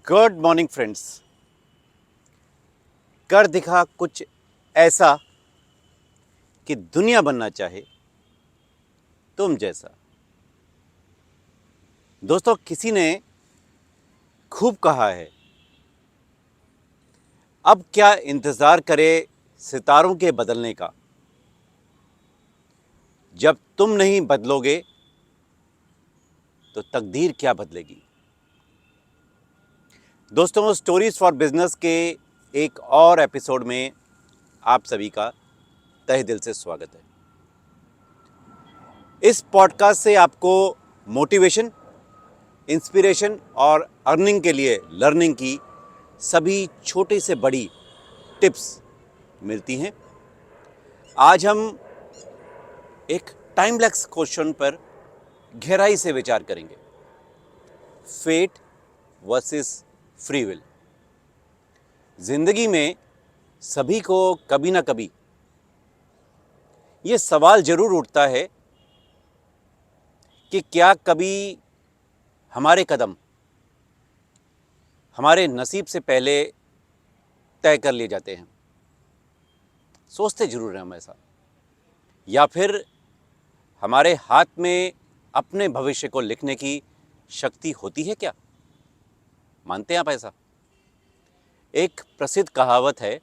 Good morning friends. कर दिखा कुछ ऐसा कि दुनिया बनना चाहे तुम जैसा। दोस्तों, किसी ने खूब कहा है, अब क्या इंतज़ार करे सितारों के बदलने का, जब तुम नहीं बदलोगे तो तकदीर क्या बदलेगी। दोस्तों, स्टोरीज फॉर बिजनेस के एक और एपिसोड में आप सभी का तहे दिल से स्वागत है। इस पॉडकास्ट से आपको मोटिवेशन, इंस्पिरेशन और अर्निंग के लिए लर्निंग की सभी छोटी से बड़ी टिप्स मिलती हैं। आज हम एक टाइमलेस क्वेश्चन पर गहराई से विचार करेंगे, फेट वर्सेस फ्री विल। जिंदगी में सभी को कभी ना कभी ये सवाल जरूर उठता है कि क्या कभी हमारे कदम हमारे नसीब से पहले तय कर लिए जाते हैं। सोचते जरूर हैं हम ऐसा, या फिर हमारे हाथ में अपने भविष्य को लिखने की शक्ति होती है क्या? मानते हैं आप ऐसा? एक प्रसिद्ध कहावत है,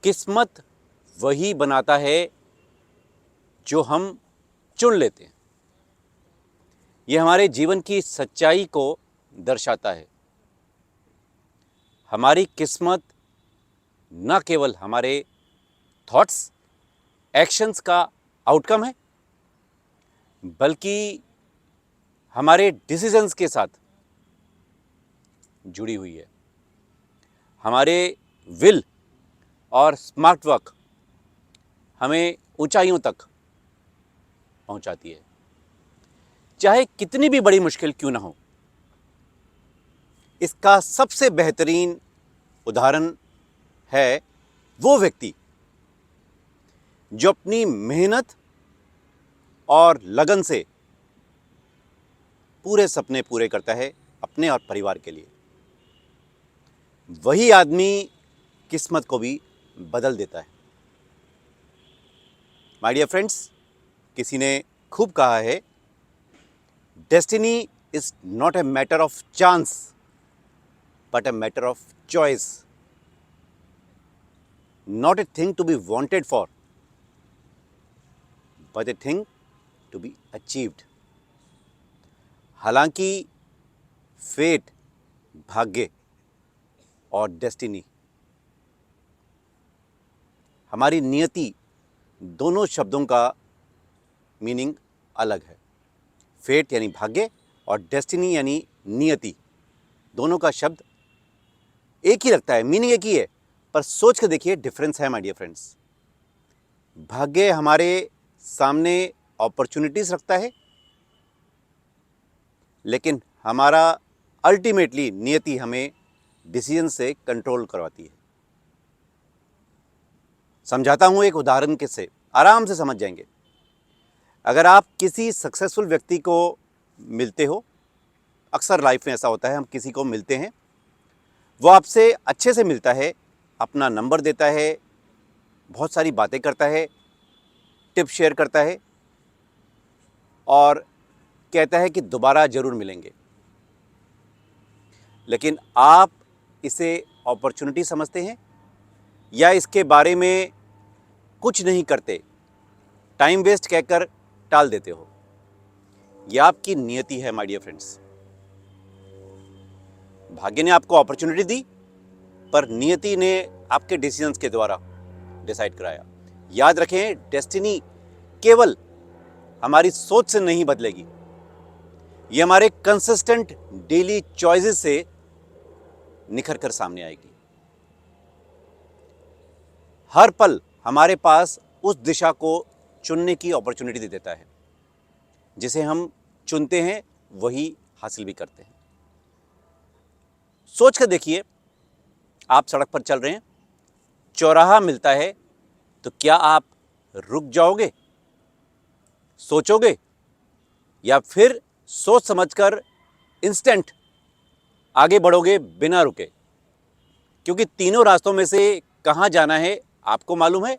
किस्मत वही बनाता है जो हम चुन लेते हैं। यह हमारे जीवन की सच्चाई को दर्शाता है। हमारी किस्मत न केवल हमारे थॉट्स, एक्शंस का आउटकम है, बल्कि हमारे डिसीजंस के साथ जुड़ी हुई है। हमारे विल और स्मार्ट वर्क हमें ऊंचाइयों तक पहुंचाती है, चाहे कितनी भी बड़ी मुश्किल क्यों ना हो। इसका सबसे बेहतरीन उदाहरण है वो व्यक्ति जो अपनी मेहनत और लगन से पूरे सपने पूरे करता है अपने और परिवार के लिए। वही आदमी किस्मत को भी बदल देता है। माय डियर फ्रेंड्स, किसी ने खूब कहा है, destiny is not a matter of chance but a matter of choice, not a thing to be wanted for but a thing to be achieved. हालांकि फेट, भाग्य और डेस्टिनी, हमारी नियति, दोनों शब्दों का मीनिंग अलग है। फेट यानी भाग्य और डेस्टिनी यानी नियति, दोनों का शब्द एक ही लगता है, मीनिंग एक ही है, पर सोच के देखिए डिफरेंस है माय डियर फ्रेंड्स। भाग्य हमारे सामने अपॉर्चुनिटीज रखता है, लेकिन हमारा अल्टीमेटली नियति हमें डिसीजन से कंट्रोल करवाती है। समझाता हूं एक उदाहरण के से, आराम से समझ जाएंगे। अगर आप किसी सक्सेसफुल व्यक्ति को मिलते हो, अक्सर लाइफ में ऐसा होता है, हम किसी को मिलते हैं, वो आपसे अच्छे से मिलता है, अपना नंबर देता है, बहुत सारी बातें करता है, टिप शेयर करता है और कहता है कि दोबारा ज़रूर मिलेंगे। लेकिन आप इसे अपॉर्चुनिटी समझते हैं या इसके बारे में कुछ नहीं करते, टाइम वेस्ट कहकर टाल देते हो? यह आपकी नियति है माय डियर फ्रेंड्स। भाग्य ने आपको अपॉर्चुनिटी दी, पर नियति ने आपके डिसीजंस के द्वारा डिसाइड कराया। याद रखें, डेस्टिनी केवल हमारी सोच से नहीं बदलेगी, ये हमारे कंसिस्टेंट डेली चॉइसेस से निखर कर सामने आएगी। हर पल हमारे पास उस दिशा को चुनने की अपॉर्चुनिटी दे देता है। जिसे हम चुनते हैं वही हासिल भी करते हैं। सोच कर देखिए, आप सड़क पर चल रहे हैं, चौराहा मिलता है, तो क्या आप रुक जाओगे, सोचोगे, या फिर सोच समझकर इंस्टेंट आगे बढ़ोगे बिना रुके, क्योंकि तीनों रास्तों में से कहाँ जाना है आपको मालूम है,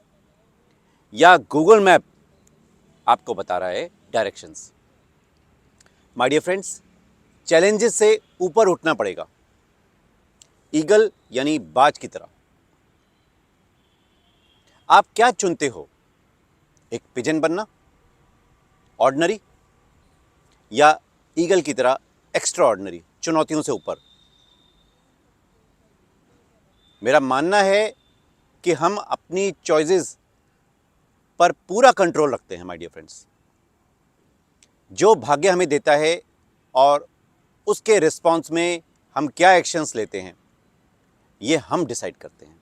या गूगल मैप आपको बता रहा है directions. My dear friends, challenges से ऊपर उठना पड़ेगा, ईगल यानी बाज की तरह। आप क्या चुनते हो, एक पिजन बनना ऑर्डिनरी, या ईगल की तरह एक्स्ट्रा ऑर्डिनरी, चुनौतियों से ऊपर? मेरा मानना है कि हम अपनी चॉइसेस पर पूरा कंट्रोल रखते हैं माय डियर फ्रेंड्स। जो भाग्य हमें देता है और उसके रिस्पॉन्स में हम क्या एक्शंस लेते हैं, ये हम डिसाइड करते हैं।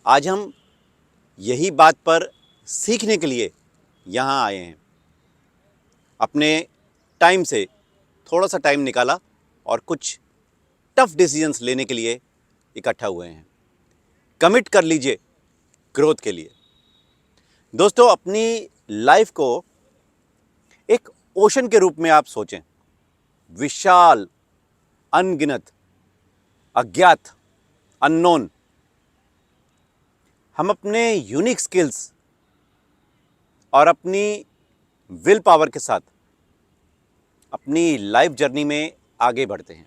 आज हम यही बात पर सीखने के लिए यहाँ आए हैं। अपने टाइम से थोड़ा सा टाइम निकाला और कुछ टफ डिसीजंस लेने के लिए इकट्ठा हुए हैं। कमिट कर लीजिए ग्रोथ के लिए। दोस्तों, अपनी लाइफ को एक ओशन के रूप में आप सोचें, विशाल, अनगिनत, अज्ञात, अननोन। हम अपने यूनिक स्किल्स और अपनी विल पावर के साथ अपनी लाइफ जर्नी में आगे बढ़ते हैं,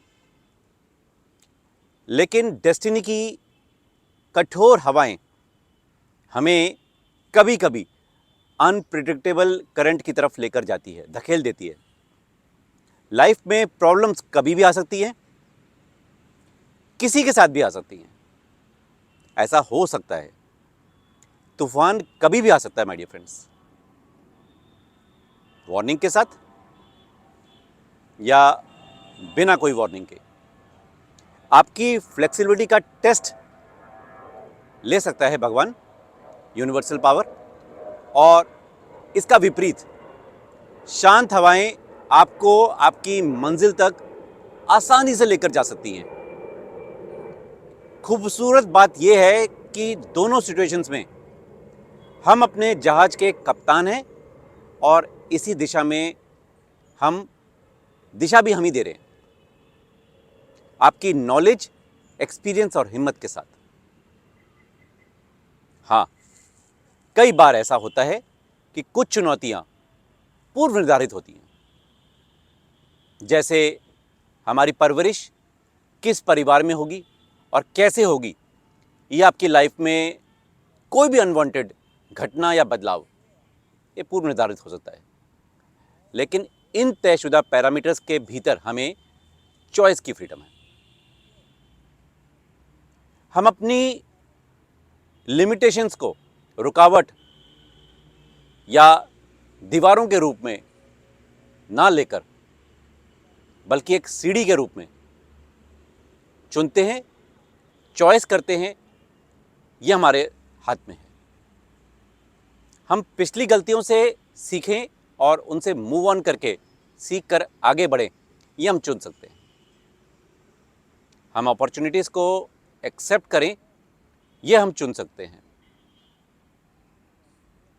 लेकिन डेस्टिनी की कठोर हवाएं हमें कभी कभी अनप्रिडिक्टेबल करंट की तरफ लेकर जाती है, धकेल देती है। लाइफ में प्रॉब्लम्स कभी भी आ सकती हैं, किसी के साथ भी आ सकती हैं। ऐसा हो सकता है तूफान कभी भी आ सकता है माय डियर फ्रेंड्स, वार्निंग के साथ या बिना कोई वार्निंग के। आपकी फ्लेक्सिबिलिटी का टेस्ट ले सकता है भगवान, यूनिवर्सल पावर, और इसका विपरीत शांत हवाएं आपको आपकी मंजिल तक आसानी से लेकर जा सकती हैं। खूबसूरत बात यह है कि दोनों सिचुएशंस में हम अपने जहाज के कप्तान हैं और इसी दिशा में दिशा भी हम ही दे रहे हैं, आपकी नॉलेज, एक्सपीरियंस और हिम्मत के साथ। हाँ, कई बार ऐसा होता है कि कुछ चुनौतियां पूर्व निर्धारित होती हैं, जैसे हमारी परवरिश किस परिवार में होगी और कैसे होगी, ये आपकी लाइफ में कोई भी अनवांटेड घटना या बदलाव ये पूर्व निर्धारित हो सकता है। लेकिन इन तयशुदा पैरामीटर्स के भीतर हमें चॉइस की फ्रीडम है। हम अपनी लिमिटेशंस को रुकावट या दीवारों के रूप में ना लेकर, बल्कि एक सीढ़ी के रूप में चुनते हैं, चॉइस करते हैं। यह हमारे हाथ में है। हम पिछली गलतियों से सीखें और उनसे मूव ऑन करके सीख कर आगे बढ़ें, ये हम चुन सकते हैं। हम अपॉर्चुनिटीज़ को एक्सेप्ट करें, यह हम चुन सकते हैं।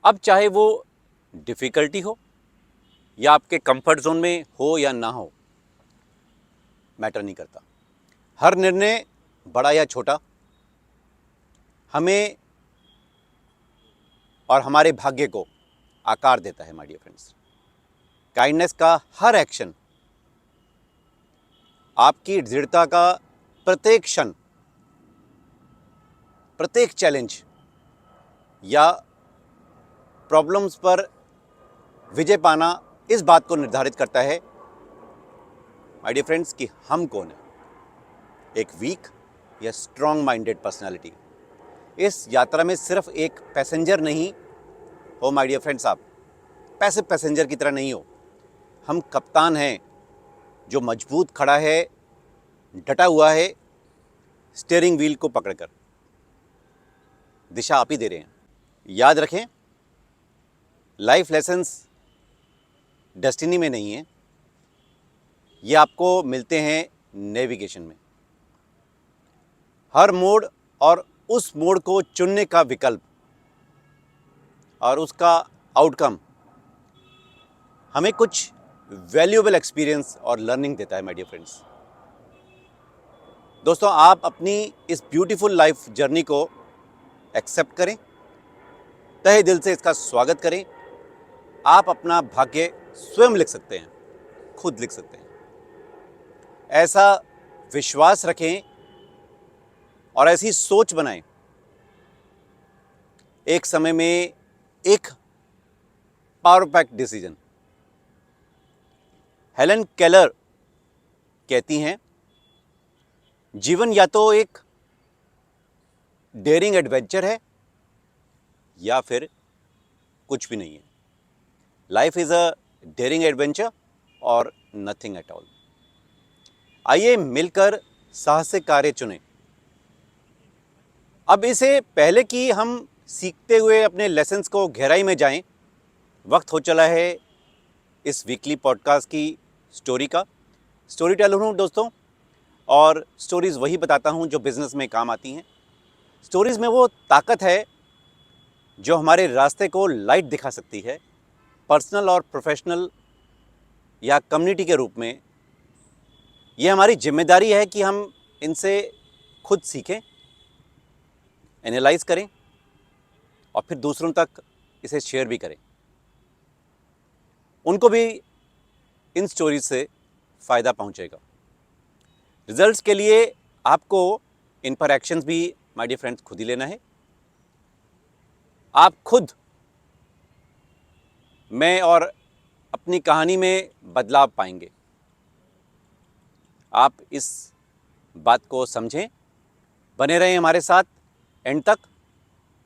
अब चाहे वो डिफ़िकल्टी हो या आपके कंफर्ट जोन में हो या ना हो, मैटर नहीं करता। हर निर्णय, बड़ा या छोटा, हमें और हमारे भाग्य को आकार देता है माय डियर फ्रेंड्स। काइंडनेस का हर एक्शन, आपकी दृढ़ता का प्रत्येक क्षण, प्रत्येक चैलेंज या प्रॉब्लम्स पर विजय पाना, इस बात को निर्धारित करता है माय डियर फ्रेंड्स कि हम कौन है, एक वीक या स्ट्रॉन्ग माइंडेड पर्सनालिटी। इस यात्रा में सिर्फ एक पैसेंजर नहीं हो माय डियर फ्रेंड्स, आप पैसिव पैसेंजर की तरह नहीं हो। हम कप्तान हैं जो मजबूत खड़ा है, डटा हुआ है, स्टीयरिंग व्हील को पकड़कर। दिशा आप ही दे रहे हैं। याद रखें, लाइफ लेसन्स डेस्टिनी में नहीं है, ये आपको मिलते हैं नेविगेशन में। हर मोड़ और उस मोड़ को चुनने का विकल्प और उसका आउटकम हमें कुछ वैल्यूएबल एक्सपीरियंस और लर्निंग देता है माय डियर फ्रेंड्स। दोस्तों, आप अपनी इस ब्यूटीफुल लाइफ जर्नी को एक्सेप्ट करें, तहे दिल से इसका स्वागत करें। आप अपना भाग्य स्वयं लिख सकते हैं, खुद लिख सकते हैं। ऐसा विश्वास रखें और ऐसी सोच बनाएं। एक समय में एक power pack decision. Helen Keller कहती हैं, जीवन या तो एक डेयरिंग एडवेंचर है या फिर कुछ भी नहीं है। Life is a dairying adventure और नथिंग एट ऑल। आइए मिलकर साहसिक कार्य चुनें। अब इसे पहले कि हम सीखते हुए अपने लेसन्स को गहराई में जाएं, वक्त हो चला है इस वीकली पॉडकास्ट की स्टोरी का। स्टोरी टेलर हूँ दोस्तों, और स्टोरीज़ वही बताता हूँ जो बिज़नेस में काम आती हैं। स्टोरीज़ में वो ताकत है जो हमारे रास्ते को लाइट दिखा सकती है। पर्सनल और प्रोफेशनल या कम्युनिटी के रूप में ये हमारी जिम्मेदारी है कि हम इनसे खुद सीखें, एनालाइज करें और फिर दूसरों तक इसे शेयर भी करें। उनको भी इन स्टोरीज से फ़ायदा पहुंचेगा। रिजल्ट्स के लिए आपको इन पर एक्शंस भी माय डियर फ्रेंड्स खुद ही लेना है। आप खुद में और अपनी कहानी में बदलाव पाएंगे। आप इस बात को समझें, बने रहें हमारे साथ एंड तक।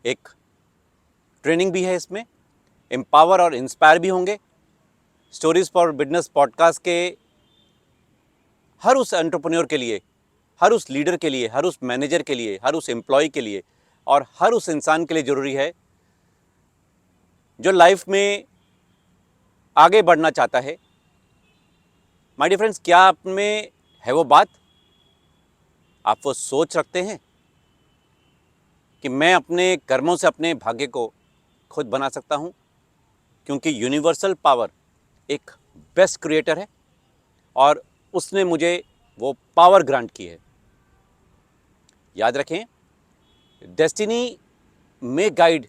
एक ट्रेनिंग भी है इसमें, एम्पावर और इंस्पायर भी होंगे। स्टोरीज फॉर बिजनेस पॉडकास्ट के हर उस एंटरप्रेन्योर के लिए, हर उस लीडर के लिए, हर उस मैनेजर के लिए, हर उस एम्प्लॉय के लिए और हर उस इंसान के लिए ज़रूरी है जो लाइफ में आगे बढ़ना चाहता है। माय डियर फ्रेंड्स, क्या आप में है वो बात? आप वो सोच रखते हैं कि मैं अपने कर्मों से अपने भाग्य को खुद बना सकता हूँ, क्योंकि यूनिवर्सल पावर एक बेस्ट क्रिएटर है और उसने मुझे वो पावर ग्रांट की है। याद रखें, destiny may guide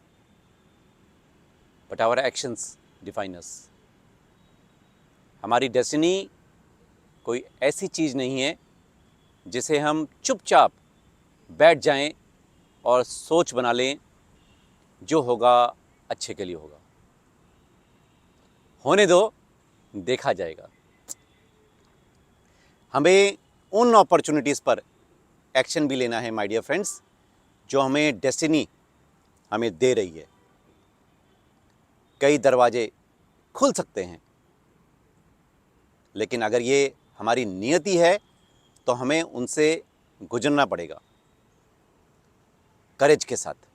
but our actions define us. हमारी डेस्टिनी कोई ऐसी चीज़ नहीं है जिसे हम चुपचाप बैठ जाएं और सोच बना लें जो होगा अच्छे के लिए होगा। होने दो, देखा जाएगा। हमें उन अपॉर्चुनिटीज़ पर एक्शन भी लेना है माय डियर फ्रेंड्स, जो हमें डेस्टिनी हमें दे रही है। कई दरवाजे खुल सकते हैं, लेकिन अगर ये हमारी नियति है तो हमें उनसे गुजरना पड़ेगा, करेज के साथ,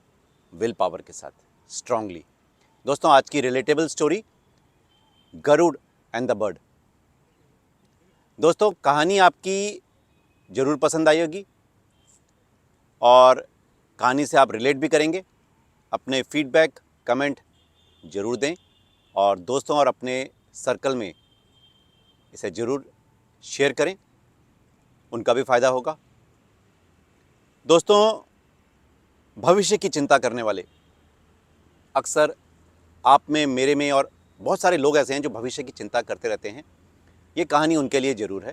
विल पावर के साथ, स्ट्रांगली। दोस्तों, आज की relatable story, Garud and the bird. दोस्तों, कहानी आपकी ज़रूर पसंद आई होगी और कहानी से आप रिलेट भी करेंगे। अपने फीडबैक, कमेंट ज़रूर दें और दोस्तों और अपने सर्कल में इसे ज़रूर शेयर करें, उनका भी फ़ायदा होगा। दोस्तों, भविष्य की चिंता करने वाले अक्सर आप में, मेरे में और बहुत सारे लोग ऐसे हैं जो भविष्य की चिंता करते रहते हैं। ये कहानी उनके लिए ज़रूर है।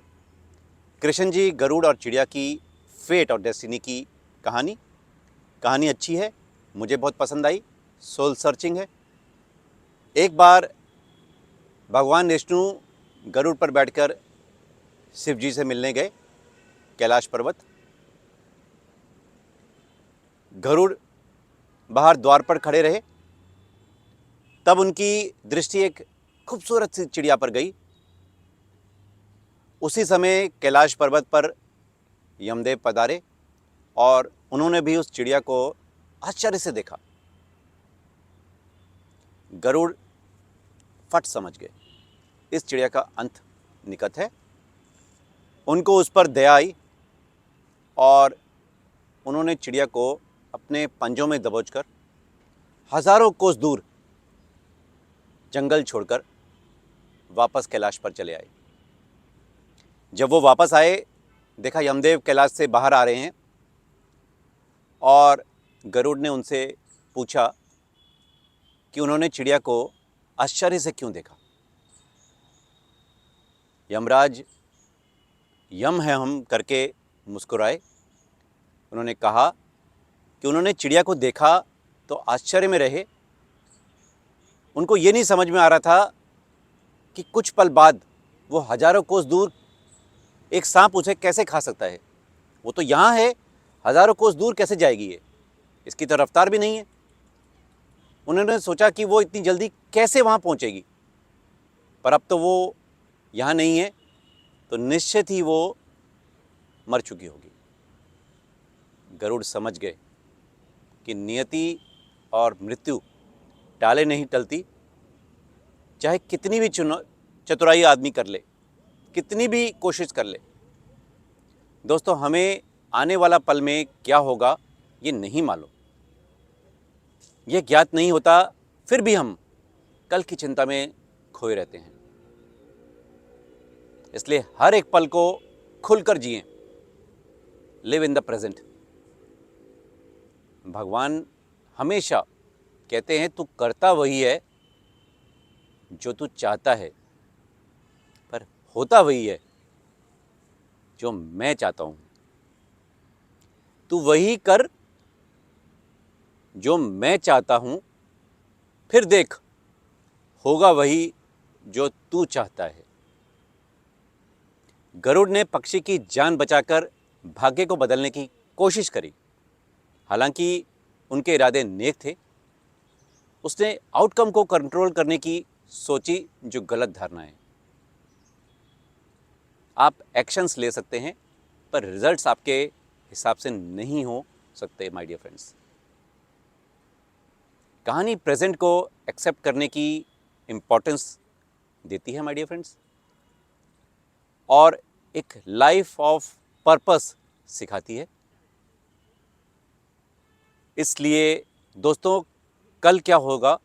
कृष्ण जी, गरुड़ और चिड़िया की फेट और डेस्टिनी की कहानी अच्छी है, मुझे बहुत पसंद आई। सोल सर्चिंग है। एक बार भगवान विष्णु गरुड़ पर बैठकर शिव जी से मिलने गए कैलाश पर्वत। गरुड़ बाहर द्वार पर खड़े रहे, तब उनकी दृष्टि एक खूबसूरत सी चिड़िया पर गई। उसी समय कैलाश पर्वत पर यमदेव पधारे और उन्होंने भी उस चिड़िया को आश्चर्य से देखा। गरुड़ फट समझ गए, इस चिड़िया का अंत निकट है। उनको उस पर दया आई और उन्होंने चिड़िया को अपने पंजों में दबोचकर हजारों कोस दूर जंगल छोड़कर वापस कैलाश पर चले आए। जब वो वापस आए, देखा यमदेव कैलाश से बाहर आ रहे हैं और गरुड़ ने उनसे पूछा कि उन्होंने चिड़िया को आश्चर्य से क्यों देखा। यमराज यम है हम करके मुस्कुराए। उन्होंने कहा कि उन्होंने चिड़िया को देखा तो आश्चर्य में रहे। उनको ये नहीं समझ में आ रहा था कि कुछ पल बाद वो हजारों कोस दूर एक सांप उसे कैसे खा सकता है। वो तो यहाँ है, हजारों कोस दूर कैसे जाएगी ये, इसकी तो रफ्तार भी नहीं है। उन्होंने सोचा कि वो इतनी जल्दी कैसे वहाँ पहुँचेगी, पर अब तो वो यहाँ नहीं है, तो निश्चित ही वो मर चुकी होगी। गरुड़ समझ गए कि नियति और मृत्यु टाले नहीं टलती, चाहे कितनी भी चतुराई आदमी कर ले, कितनी भी कोशिश कर ले। दोस्तों, हमें आने वाला पल में क्या होगा ये नहीं मालूम, ये ज्ञात नहीं होता, फिर भी हम कल की चिंता में खोए रहते हैं। इसलिए हर एक पल को खुलकर जिएं, लिव इन द प्रेजेंट। भगवान हमेशा कहते हैं तू करता वही है जो तू चाहता है, पर होता वही है जो मैं चाहता हूं। तू वही कर जो मैं चाहता हूं, फिर देख होगा वही जो तू चाहता है। गरुड़ ने पक्षी की जान बचाकर भाग्य को बदलने की कोशिश करी। हालांकि उनके इरादे नेक थे। उसने आउटकम को कंट्रोल करने की सोची, जो गलत धारणा है। आप एक्शंस ले सकते हैं, पर रिजल्ट्स आपके हिसाब से नहीं हो सकते माय डियर फ्रेंड्स। कहानी प्रेजेंट को एक्सेप्ट करने की इम्पोर्टेंस देती है माय डियर फ्रेंड्स, और एक लाइफ ऑफ पर्पस सिखाती है। इसलिए दोस्तों, कल क्या होगा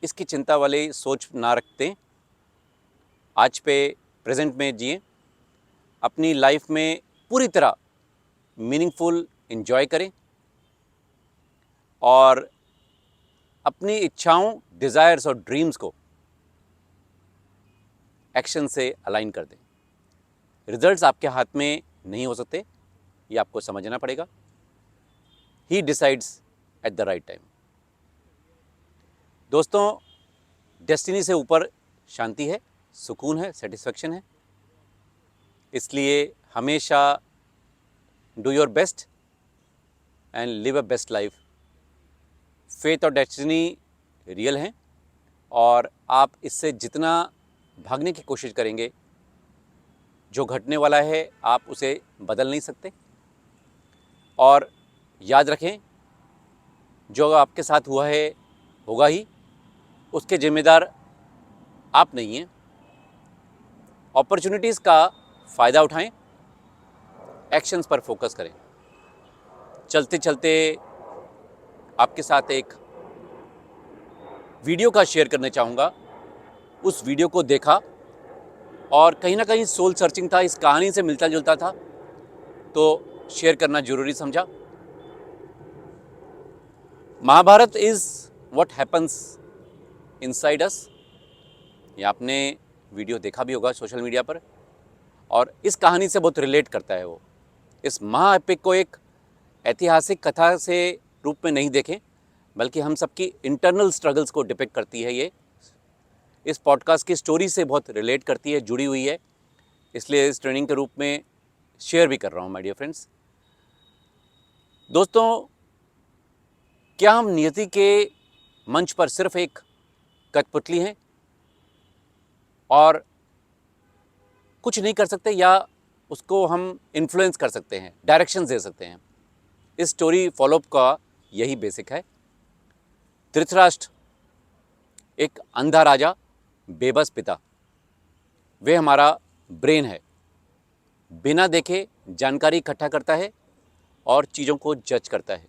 इसकी चिंता वाली सोच ना रखते, आज पे प्रेजेंट में जिए, अपनी लाइफ में पूरी तरह मीनिंगफुल एंजॉय करें और अपनी इच्छाओं, डिज़ायर्स और ड्रीम्स को एक्शन से अलाइन कर दें। रिजल्ट्स आपके हाथ में नहीं हो सकते, ये आपको समझना पड़ेगा। He decides at the right time. दोस्तों, डेस्टिनी से ऊपर शांति है, सुकून है, सेटिस्फैक्शन है। इसलिए हमेशा do your best and live a best life. Faith और डेस्टिनी रियल हैं, और आप इससे जितना भागने की कोशिश करेंगे, जो घटने वाला है आप उसे बदल नहीं सकते। और याद रखें, जो आपके साथ हुआ है होगा ही, उसके जिम्मेदार आप नहीं हैं। अपॉर्चुनिटीज़ का फ़ायदा उठाएं, एक्शंस पर फोकस करें। चलते चलते आपके साथ एक वीडियो का शेयर करना चाहूँगा। उस वीडियो को देखा और कहीं ना कहीं सोल सर्चिंग था, इस कहानी से मिलता जुलता था, तो शेयर करना ज़रूरी समझा। Mahabharata is what happens inside us. ये आपने वीडियो देखा भी होगा सोशल मीडिया पर, और इस कहानी से बहुत रिलेट करता है वो। इस महाएपिक को एक ऐतिहासिक कथा से रूप में नहीं देखें, बल्कि हम सबकी इंटरनल स्ट्रगल्स को डिपिक्ट करती है। ये इस पॉडकास्ट की स्टोरी से बहुत रिलेट करती है, जुड़ी हुई है, इसलिए इस ट्रेनिंग के रूप में शेयर भी कर रहा हूँ माय डियर फ्रेंड्स। दोस्तों, क्या हम नियति के मंच पर सिर्फ एक कठपुतली हैं और कुछ नहीं कर सकते, या उसको हम इन्फ्लुएंस कर सकते हैं, डायरेक्शन दे सकते हैं? इस स्टोरी फॉलोअप का यही बेसिक है। धृतराष्ट्र एक अंधा राजा, बेबस पिता। वे हमारा ब्रेन है, बिना देखे जानकारी इकट्ठा करता है और चीज़ों को जज करता है।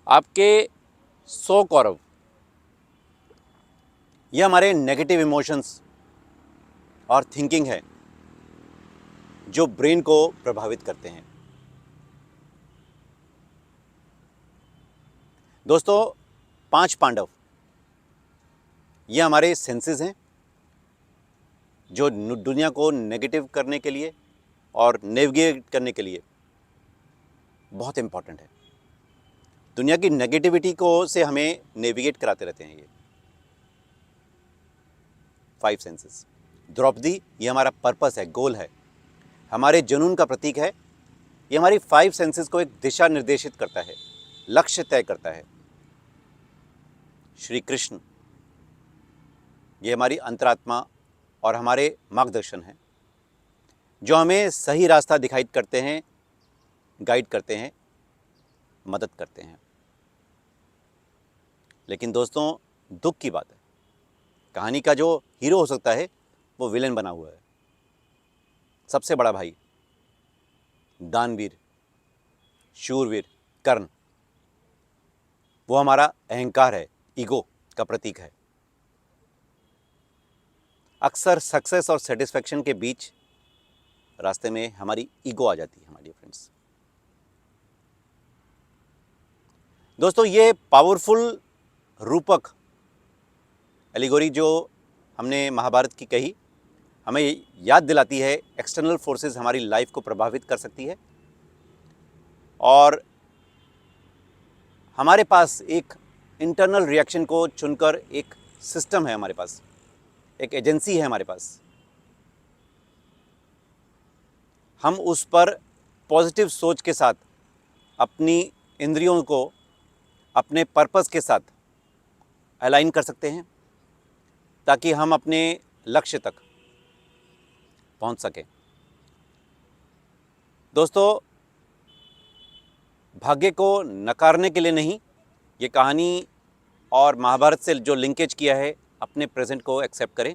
आपके 100 कौरव, ये हमारे नेगेटिव इमोशंस और थिंकिंग है जो ब्रेन को प्रभावित करते हैं। दोस्तों, 5 पांडव ये हमारे सेंसेस हैं जो दुनिया को नेगेटिव करने के लिए और नेविगेट करने के लिए बहुत इम्पॉर्टेंट है। दुनिया की नेगेटिविटी को से हमें नेविगेट कराते रहते हैं ये 5 सेंसेस। द्रौपदी ये हमारा पर्पस है, गोल है, हमारे जुनून का प्रतीक है। ये हमारी 5 सेंसेस को एक दिशा निर्देशित करता है, लक्ष्य तय करता है। श्री कृष्ण ये हमारी अंतरात्मा और हमारे मार्गदर्शन हैं, जो हमें सही रास्ता दिखाई करते हैं, गाइड करते हैं, मदद करते हैं। लेकिन दोस्तों, दुख की बात है, कहानी का जो हीरो हो सकता है वो विलेन बना हुआ है। सबसे बड़ा भाई, दानवीर, शूरवीर कर्ण, वो हमारा अहंकार है, ईगो का प्रतीक है। अक्सर सक्सेस और सेटिस्फैक्शन के बीच रास्ते में हमारी ईगो आ जाती है हमारी फ्रेंड्स। दोस्तों, ये पावरफुल रूपक एलिगोरी जो हमने महाभारत की कही, हमें याद दिलाती है एक्सटर्नल फोर्सेस हमारी लाइफ को प्रभावित कर सकती है और हमारे पास एक इंटरनल रिएक्शन को चुनकर एक सिस्टम है, हमारे पास एक एजेंसी है हमारे पास। हम उस पर पॉजिटिव सोच के साथ अपनी इंद्रियों को अपने पर्पस के साथ अलाइन कर सकते हैं ताकि हम अपने लक्ष्य तक पहुंच सकें। दोस्तों, भाग्य को नकारने के लिए नहीं, ये कहानी और महाभारत से जो लिंकेज किया है, अपने प्रेजेंट को एक्सेप्ट करें।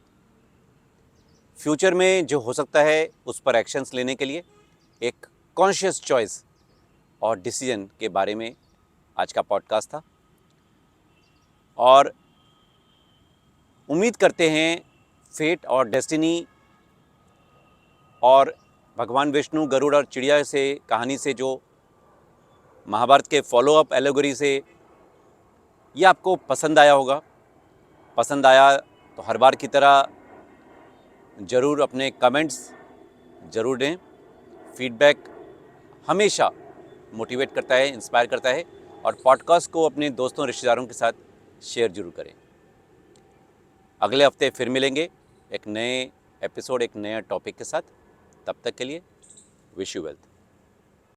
फ्यूचर में जो हो सकता है उस पर एक्शंस लेने के लिए एक कॉन्शियस चॉइस और डिसीजन के बारे में आज का पॉडकास्ट था। और उम्मीद करते हैं फेट और डेस्टिनी और भगवान विष्णु, गरुड़ और चिड़िया से कहानी से जो महाभारत के फॉलोअप एलेगोरी से ये आपको पसंद आया होगा। पसंद आया तो हर बार की तरह ज़रूर अपने कमेंट्स ज़रूर दें। फीडबैक हमेशा मोटिवेट करता है, इंस्पायर करता है। और पॉडकास्ट को अपने दोस्तों रिश्तेदारों के साथ शेयर जरूर करें। अगले हफ्ते फिर मिलेंगे एक नए एपिसोड, एक नए टॉपिक के साथ। तब तक के लिए विश यू वेल्थ।